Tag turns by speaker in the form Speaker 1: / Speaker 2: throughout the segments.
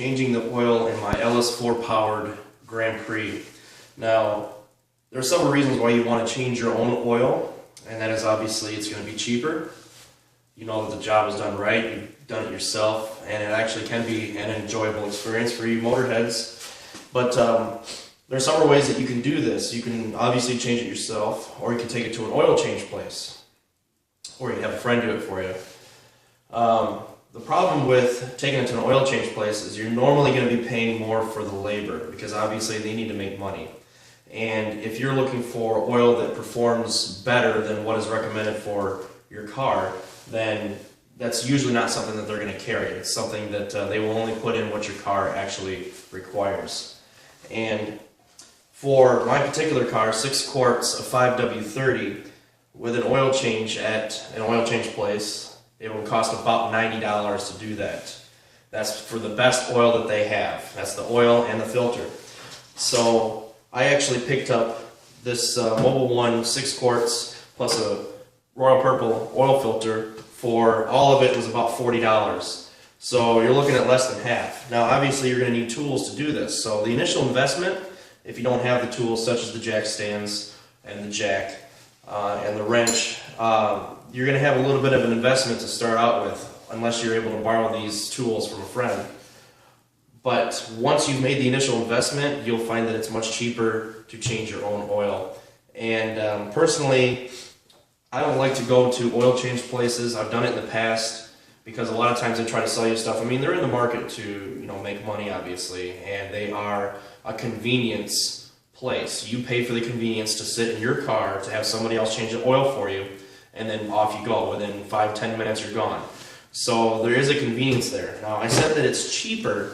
Speaker 1: changing the oil in my LS4 powered Grand Prix. Now, there are several reasons why you want to change your own oil, and that is obviously it's going to be cheaper. You know that the job is done right, you've done it yourself, and it actually can be an enjoyable experience for you motorheads. But there are several ways that you can do this. You can obviously change it yourself, or you can take it to an oil change place, or you can have a friend do it for you. The problem with taking it to an oil change place is you're normally going to be paying more for the labor because obviously they need to make money. And if you're looking for oil that performs better than what is recommended for your car, then that's usually not something that they're going to carry. It's something that they will only put in what your car actually requires. And for my particular car, 6 quarts of 5W30 with an oil change at an oil change place, it will cost about $90 to do that. That's for the best oil that they have. That's the oil and the filter. So I actually picked up this Mobil 1 6 quarts plus a Royal Purple oil filter for all of it was about $40. So you're looking at less than half. Now obviously you're going to need tools to do this. So the initial investment, if you don't have the tools such as the jack stands and the jack and the wrench, you're going to have a little bit of an investment to start out with unless you're able to borrow these tools from a friend. But once you've made the initial investment, you'll find that it's much cheaper to change your own oil. And personally, I don't like to go to oil change places. I've done it in the past because a lot of times they try to sell you stuff. I mean, they're in the market to, make money, obviously, and they are a convenience place. You pay for the convenience to sit in your car to have somebody else change the oil for you, and then off you go. Within 5-10 minutes, you're gone. So there is a convenience there. Now, I said that it's cheaper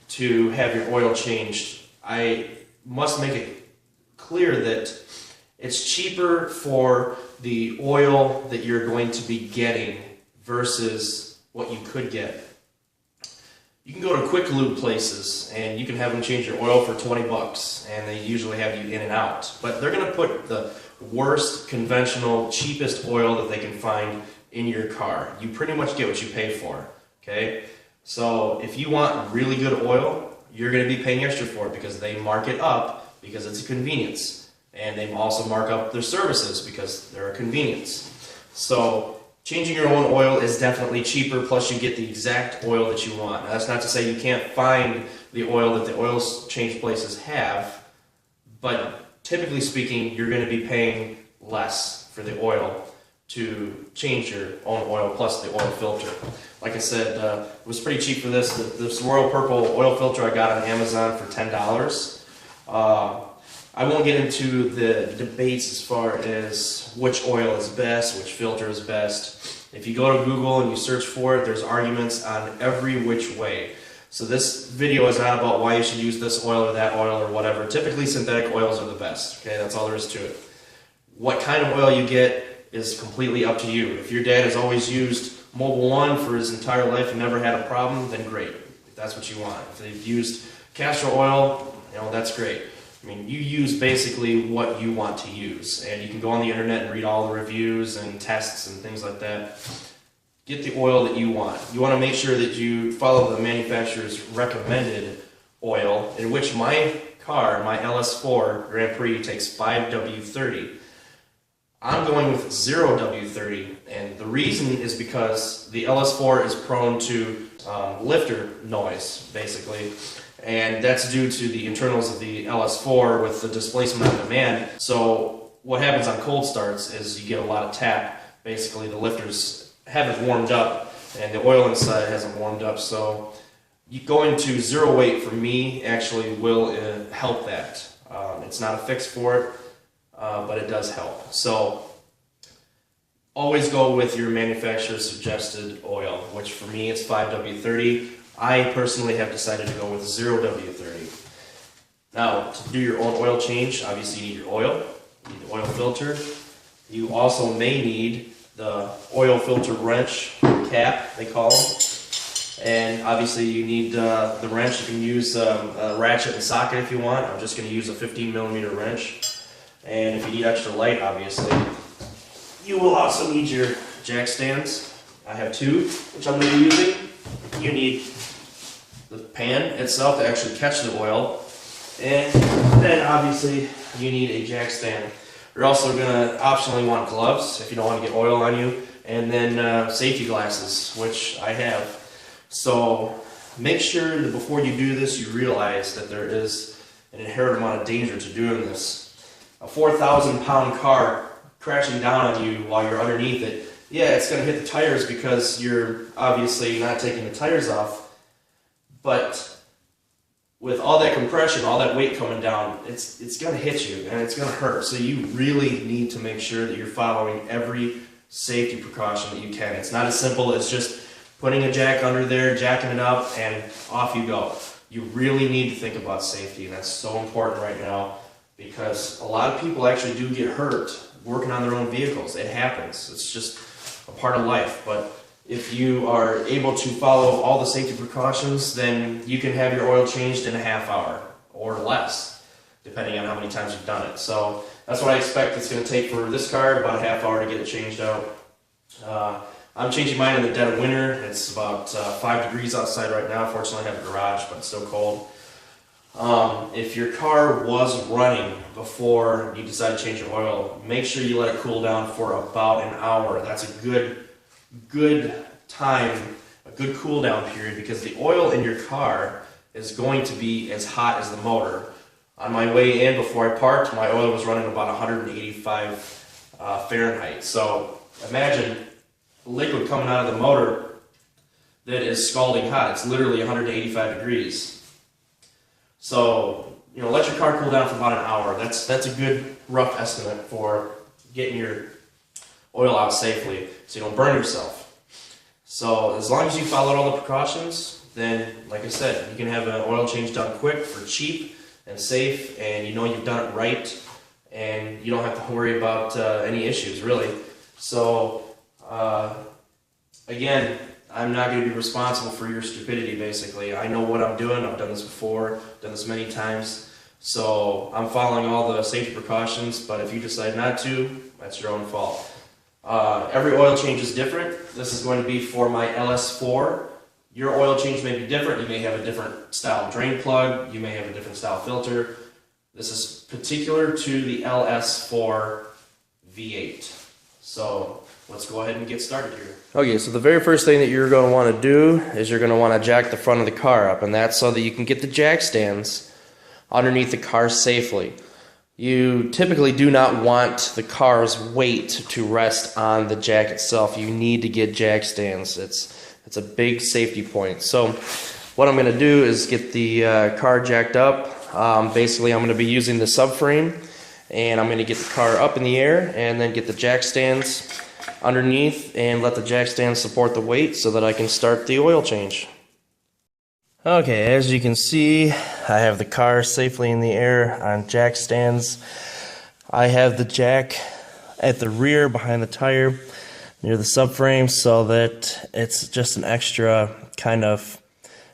Speaker 1: to have your oil changed. I must make it clear that it's cheaper for the oil that you're going to be getting versus what you could get. You can go to quick lube places and you can have them change your oil for 20 bucks and they usually have you in and out. But they're going to put the worst, conventional, cheapest oil that they can find in your car. You pretty much get what you pay for, okay? So if you want really good oil, you're going to be paying extra for it because they mark it up because it's a convenience. And they also mark up their services because they're a convenience. So changing your own oil is definitely cheaper, plus you get the exact oil that you want. Now, that's not to say you can't find the oil that the oil change places have, but typically speaking, you're going to be paying less for the oil to change your own oil plus the oil filter. Like I said, it was pretty cheap for this. This Royal Purple oil filter I got on Amazon for $10. I won't get into the debates as far as which oil is best, which filter is best. If you go to Google and you search for it, there's arguments on every which way. So this video is not about why you should use this oil or that oil or whatever. Typically synthetic oils are the best. Okay, that's all there is to it. What kind of oil you get is completely up to you. If your dad has always used Mobil 1 for his entire life and never had a problem, then great. If that's what you want. If they've used castor oil, that's great. I mean, you use basically what you want to use, and you can go on the internet and read all the reviews and tests and things like that. Get the oil that you want. You want to make sure that you follow the manufacturer's recommended oil, in which my car, my LS4 Grand Prix, takes 5W30. I'm going with 0W30, and the reason is because the LS4 is prone to lifter noise, basically. And that's due to the internals of the LS4 with the displacement on demand. So what happens on cold starts is you get a lot of tap. Basically the lifters haven't warmed up and the oil inside hasn't warmed up. So going to zero weight for me actually will help that. It's not a fix for it, but it does help. So always go with your manufacturer's suggested oil, which for me it's 5W30. I personally have decided to go with 0W30. Now, to do your own oil change, obviously you need your oil, you need the oil filter. You also may need the oil filter wrench, cap, they call them. And obviously you need the wrench. You can use a ratchet and socket if you want. I'm just going to use a 15mm wrench. And if you need extra light, obviously, you will also need your jack stands. I have two, which I'm going to be using. You need the pan itself to actually catch the oil. And then obviously you need a jack stand. You're also going to optionally want gloves if you don't want to get oil on you, and then safety glasses, which I have. So make sure that before you do this, you realize that there is an inherent amount of danger to doing this. A 4,000-pound car crashing down on you while you're underneath it, yeah, it's going to hit the tires because you're obviously not taking the tires off, but with all that compression, all that weight coming down, it's going to hit you and it's going to hurt. So you really need to make sure that you're following every safety precaution that you can. It's not as simple as just putting a jack under there, jacking it up, and off you go. You really need to think about safety, and that's so important right now because a lot of people actually do get hurt working on their own vehicles. It happens. It's just a part of life. But if you are able to follow all the safety precautions, then you can have your oil changed in a half hour or less, depending on how many times you've done it. So that's what I expect it's going to take for this car, about a half hour to get it changed out. I'm changing mine in the dead of winter. It's about 5 degrees outside right now. Fortunately, I have a garage, but it's still cold. If your car was running before you decide to change your oil, make sure you let it cool down for about an hour. That's a good time, a good cool down period, because the oil in your car is going to be as hot as the motor. On my way in, before I parked, my oil was running about 185 Fahrenheit. So imagine liquid coming out of the motor that is scalding hot. It's literally 185 degrees. So, let your car cool down for about an hour. That's a good rough estimate for getting your oil out safely so you don't burn yourself. So as long as you followed all the precautions, then like I said, you can have an oil change done quick for cheap and safe, and you've done it right, and you don't have to worry about any issues really. So again, I'm not going to be responsible for your stupidity, basically. I know what I'm doing. I've done this before, done this many times. So I'm following all the safety precautions, but if you decide not to, that's your own fault. Every oil change is different. This is going to be for my LS4. Your oil change may be different. You may have a different style drain plug. You may have a different style filter. This is particular to the LS4 V8. So let's go ahead and get started here. Okay, so the very first thing that you're going to want to do is you're going to want to jack the front of the car up, and that's so that you can get the jack stands underneath the car safely. You typically do not want the car's weight to rest on the jack itself. You need to get jack stands. It's a big safety point. So what I'm going to do is get the car jacked up. Basically, I'm going to be using the subframe, and I'm going to get the car up in the air and then get the jack stands underneath and let the jack stands support the weight so that I can start the oil change. Okay, as you can see, I have the car safely in the air on jack stands. I have the jack at the rear behind the tire near the subframe so that it's just an extra kind of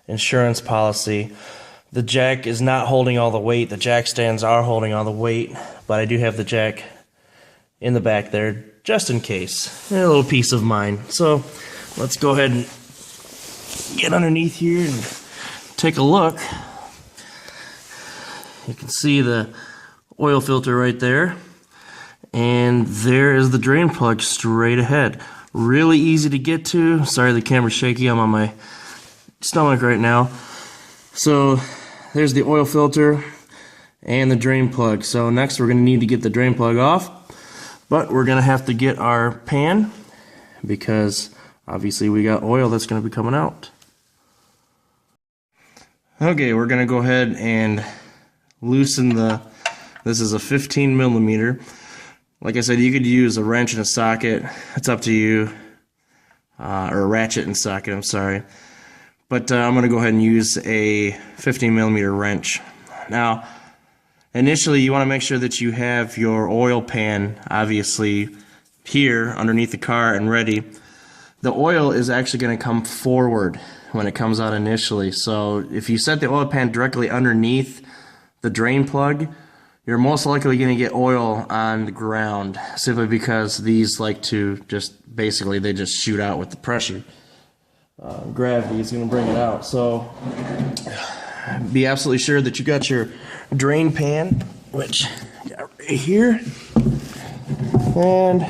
Speaker 1: insurance policy. The jack is not holding all the weight. The jack stands are holding all the weight, but I do have the jack in the back there just in case. A little peace of mind. So let's go ahead and get underneath here and take a look. You can see the oil filter right there, and there is the drain plug straight ahead. Really easy to get to. Sorry the camera's shaky, I'm on my stomach right now. So there's the oil filter and the drain plug. So next we're going to need to get the drain plug off, but we're going to have to get our pan because obviously we got oil that's going to be coming out. Okay, we're going to go ahead and loosen this is a 15 millimeter. Like I said, you could use a wrench and a socket. It's up to you. Or a ratchet and socket, I'm sorry. But I'm going to go ahead and use a 15 millimeter wrench. Now, initially you want to make sure that you have your oil pan, obviously, here underneath the car and ready. The oil is actually going to come forward when it comes out initially. So if you set the oil pan directly underneath the drain plug, you're most likely going to get oil on the ground, simply because these like to just basically they just shoot out with the pressure. gravity is going to bring it out. So be absolutely sure that you got your drain pan, which I got right here, and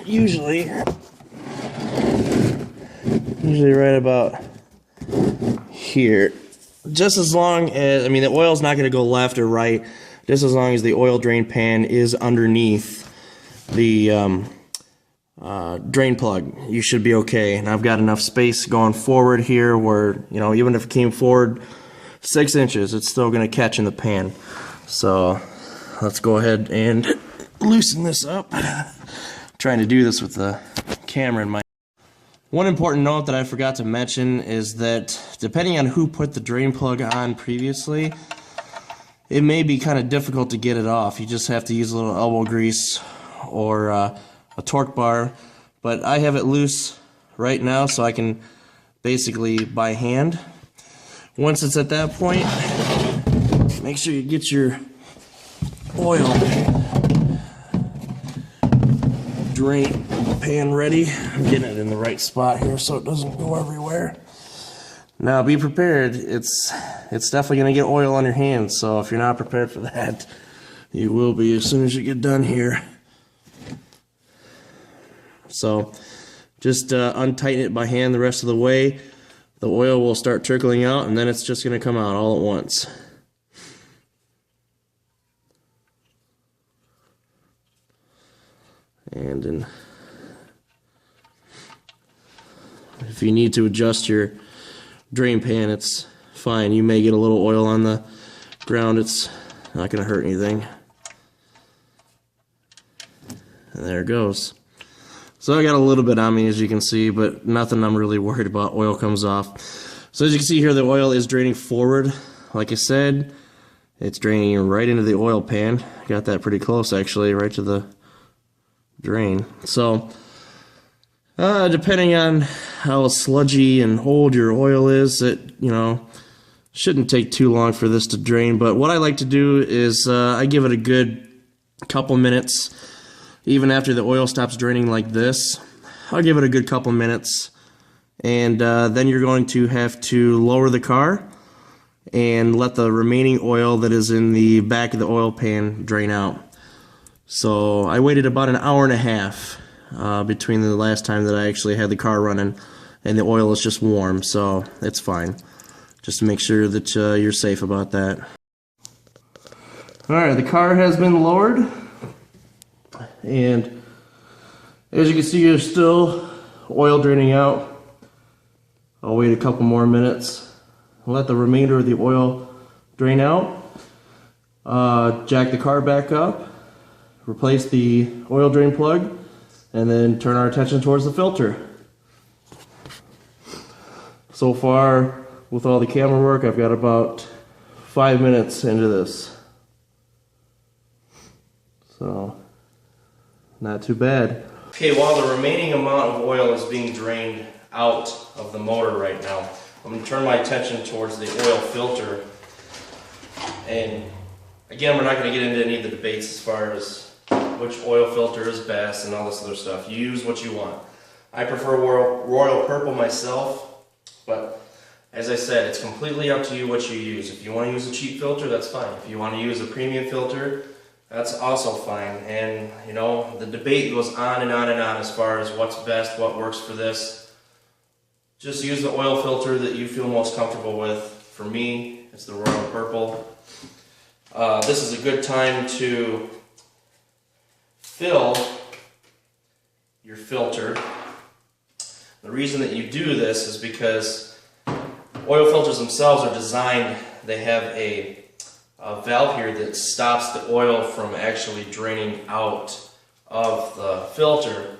Speaker 1: usually right about here. Just as long as, I mean, the oil's not going to go left or right, just as long as the oil drain pan is underneath the drain plug, you should be okay. And I've got enough space going forward here where, you know, even if it came forward 6 inches, it's still going to catch in the pan. So let's go ahead and loosen this up. I'm trying to do this with the camera in my. One important note that I forgot to mention is that depending on who put the drain plug on previously, it may be kind of difficult to get it off. You just have to use a little elbow grease or a torque bar, but I have it loose right now so I can basically by hand. Once it's at that point, make sure you get your oil drain pan ready. I'm getting it in the right spot here so it doesn't go everywhere. Now be prepared, it's definitely going to get oil on your hands, so if you're not prepared for that, you will be as soon as you get done here. So just untighten it by hand the rest of the way. The oil will start trickling out and then it's just going to come out all at once. And then if you need to adjust your drain pan, it's fine. You may get a little oil on the ground. It's not going to hurt anything. And there it goes. So I got a little bit on me, as you can see, but nothing I'm really worried about. Oil comes off. So as you can see here, the oil is draining forward. Like I said, it's draining right into the oil pan. Got that pretty close, actually, right to the drain. So depending on how sludgy and old your oil is, it, you know, shouldn't take too long for this to drain. But what I like to do is I give it a good couple minutes. Even after the oil stops draining like this, I'll give it a good couple minutes, and then you're going to have to lower the car and let the remaining oil that is in the back of the oil pan drain out. So I waited about an hour and a half between the last time that I actually had the car running, and the oil is just warm, so it's fine. Just to make sure that you're safe about that. Alright, the car has been lowered, and as you can see, there's still oil draining out. I'll wait a couple more minutes, let the remainder of the oil drain out, jack the car back up, replace the oil drain plug, and then turn our attention towards the filter. So far, with all the camera work, I've got about 5 minutes into this. So, not too bad. Okay, while the remaining amount of oil is being drained out of the motor right now, I'm going to turn my attention towards the oil filter. And again, we're not going to get into any of the debates as far as which oil filter is best and all this other stuff. You use what you want. I prefer Royal Purple myself, but as I said, it's completely up to you what you use. If you want to use a cheap filter, that's fine. If you want to use a premium filter, that's also fine. And you know, the debate goes on and on and on as far as what's best, what works for this. Just use the oil filter that you feel most comfortable with. For me, it's the Royal Purple. This is a good time to fill your filter. The reason that you do this is because oil filters themselves are designed, they have a valve here that stops the oil from actually draining out of the filter,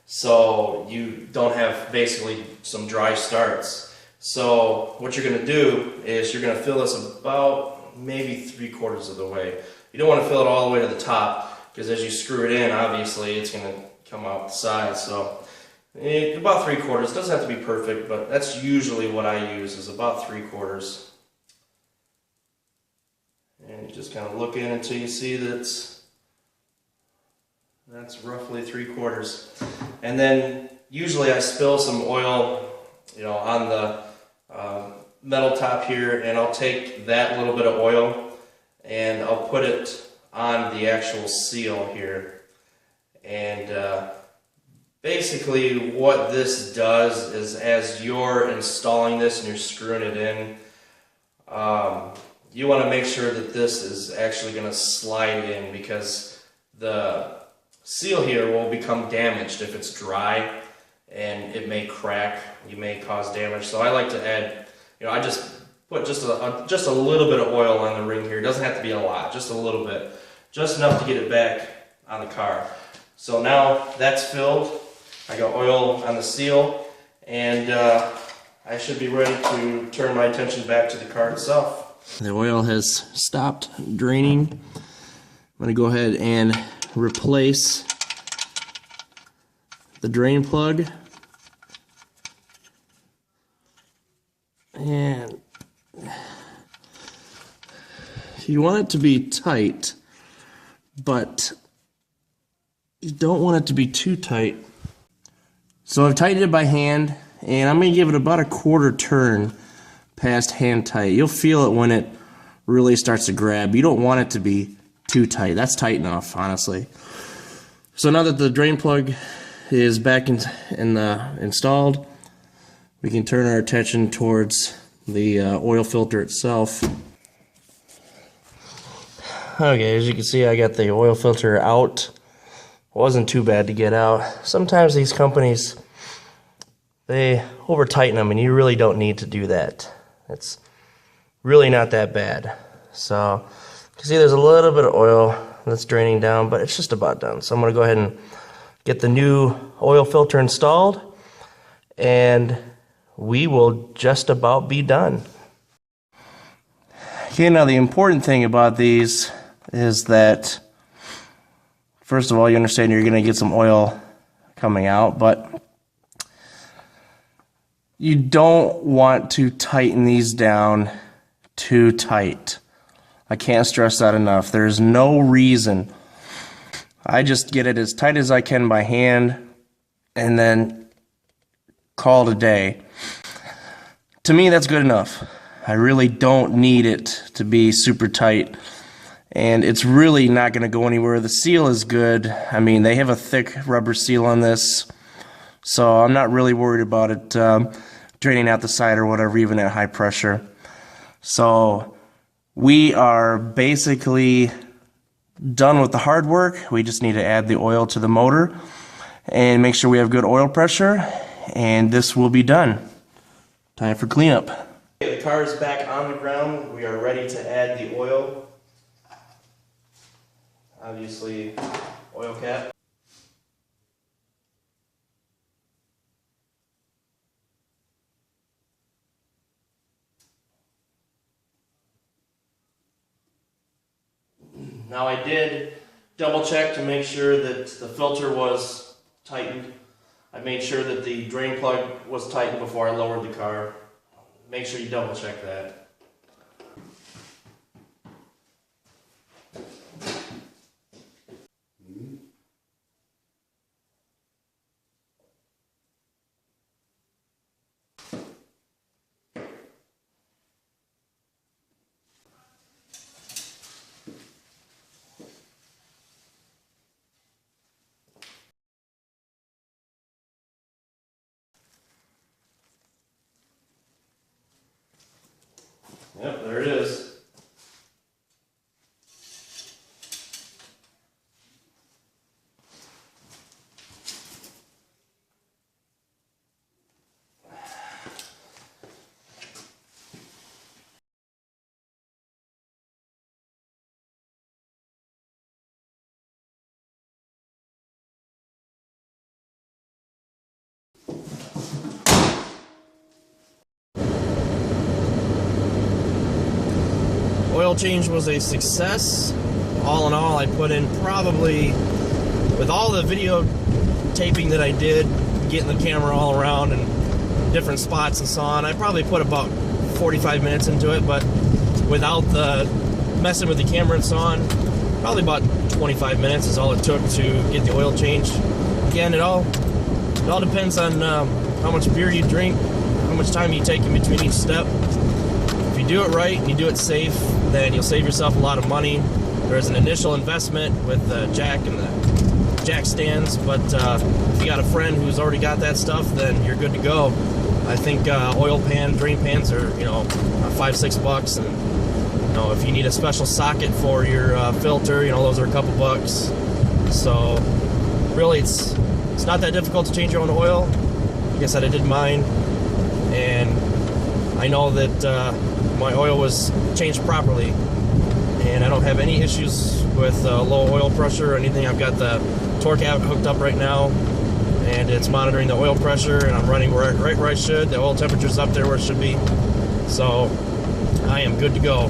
Speaker 1: so you don't have basically some dry starts. So what you're going to do is you're going to fill this about maybe 3/4 of the way. You don't want to fill it all the way to the top, because as you screw it in, obviously it's going to come out the side. So about 3/4. Doesn't have to be perfect, but that's usually what I use, is about 3/4. And you just kind of look in until you see that it's That's roughly 3/4. And then usually I spill some oil, on the metal top here, and I'll take that little bit of oil and I'll put it on the actual seal here. And basically what this does is, as you're installing this and you're screwing it in, you want to make sure that this is actually going to slide in, because the seal here will become damaged if it's dry, and it may crack. You may cause damage. So I like to add, I just put just a little bit of oil on the ring here. It doesn't have to be a lot, just a little bit, just enough to get it back on the car. So now that's filled. I got oil on the seal, and I should be ready to turn my attention back to the car itself. The oil has stopped draining. I'm going to go ahead and replace the drain plug. And you want it to be tight, but you don't want it to be too tight. So I've tightened it by hand, and I'm going to give it about a 1/4 turn past hand tight. You'll feel it when it really starts to grab. You don't want it to be too tight. That's tight enough, honestly. So now that the drain plug is back installed, we can turn our attention towards the oil filter itself. Okay, as you can see, I got the oil filter out. Wasn't too bad to get out. Sometimes these companies, they over tighten them, and you really don't need to do that. It's really not that bad. So you can see there's a little bit of oil that's draining down, but it's just about done. So I'm going to go ahead and get the new oil filter installed, and we will just about be done. Okay, now the important thing about these is that, first of all, you understand you're going to get some oil coming out, but you don't want to tighten these down too tight. I can't stress that enough. There's no reason. I just get it as tight as I can by hand and then call it a day. To me, that's good enough. I really don't need it to be super tight, and it's really not going to go anywhere. The seal is good. I mean, they have a thick rubber seal on this, so I'm not really worried about it draining out the side or whatever, even at high pressure. So we are basically done with the hard work. We just need to add the oil to the motor and make sure we have good oil pressure, and this will be done. Time for cleanup. Okay, the car is back on the ground. We are ready to add the oil. Obviously, oil cap. Now I did double check to make sure that the filter was tightened. I made sure that the drain plug was tightened before I lowered the car. Make sure you double check that. Yep, there it is. Oil change was a success. All in all, I put in probably, with all the video taping that I did, getting the camera all around and different spots and so on, I probably put about 45 minutes into it, but without the messing with the camera and so on,
Speaker 2: Probably about 25 minutes is all it took to get the oil changed. Again, it all depends on how much beer you drink, how much time you take in between each step. If you do it right and you do it safe, then you'll save yourself a lot of money. There's an initial investment with the jack and the jack stands, but if you got a friend who's already got that stuff, then you're good to go. I think oil pan, drain pans are, $5-6, and if you need a special socket for your filter, those are a couple bucks. So really, it's not that difficult to change your own oil. Like I said, I did mine, and I know that my oil was changed properly, and I don't have any issues with low oil pressure or anything. I've got the torque app hooked up right now, and it's monitoring the oil pressure, and I'm running right where I should. The oil temperature's up there where it should be, so I am good to go.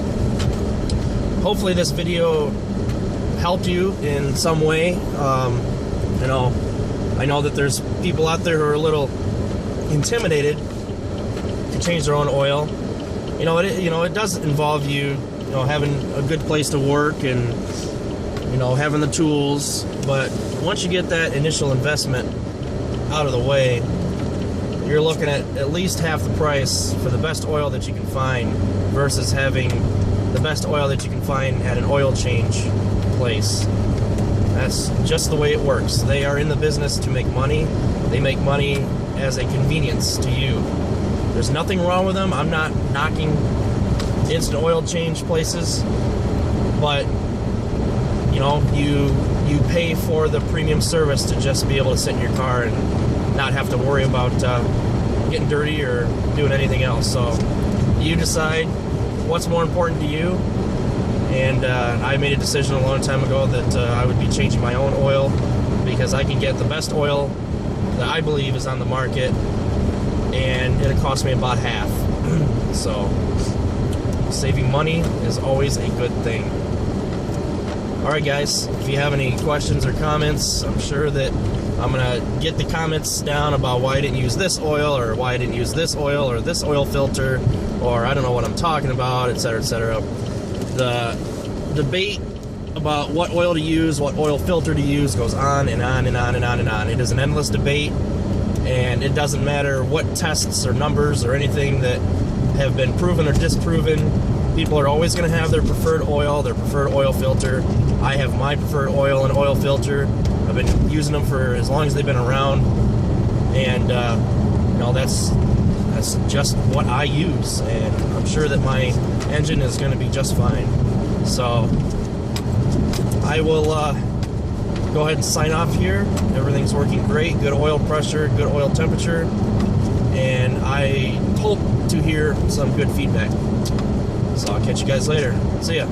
Speaker 2: Hopefully this video helped you in some way. I know that there's people out there who are a little intimidated to change their own oil. It does involve you, having a good place to work and, having the tools. But once you get that initial investment out of the way, you're looking at least half the price for the best oil that you can find versus having the best oil that you can find at an oil change place. That's just the way it works. They are in the business to make money. They make money as a convenience to you. There's nothing wrong with them. I'm not knocking instant oil change places, but you pay for the premium service to just be able to sit in your car and not have to worry about getting dirty or doing anything else. So you decide what's more important to you. And I made a decision a long time ago that I would be changing my own oil because I can get the best oil that I believe is on the market, and it'll cost me about half. So saving money is always a good thing. Alright guys, if you have any questions or comments, I'm sure that I'm going to get the comments down about why I didn't use this oil, or why I didn't use this oil, or this oil filter, or I don't know what I'm talking about, etc., etc. The debate about what oil to use, what oil filter to use, goes on and on and on and on and on. It is an endless debate, and it doesn't matter what tests or numbers or anything that have been proven or disproven. People are always going to have their preferred oil, their preferred oil filter. I have my preferred oil and oil filter. I've been using them for as long as they've been around, and that's just what I use, and I'm sure that my engine is going to be just fine. So I will go ahead and sign off here. Everything's working great, good oil pressure, good oil temperature, and I hope to hear some good feedback. So I'll catch you guys later. See ya.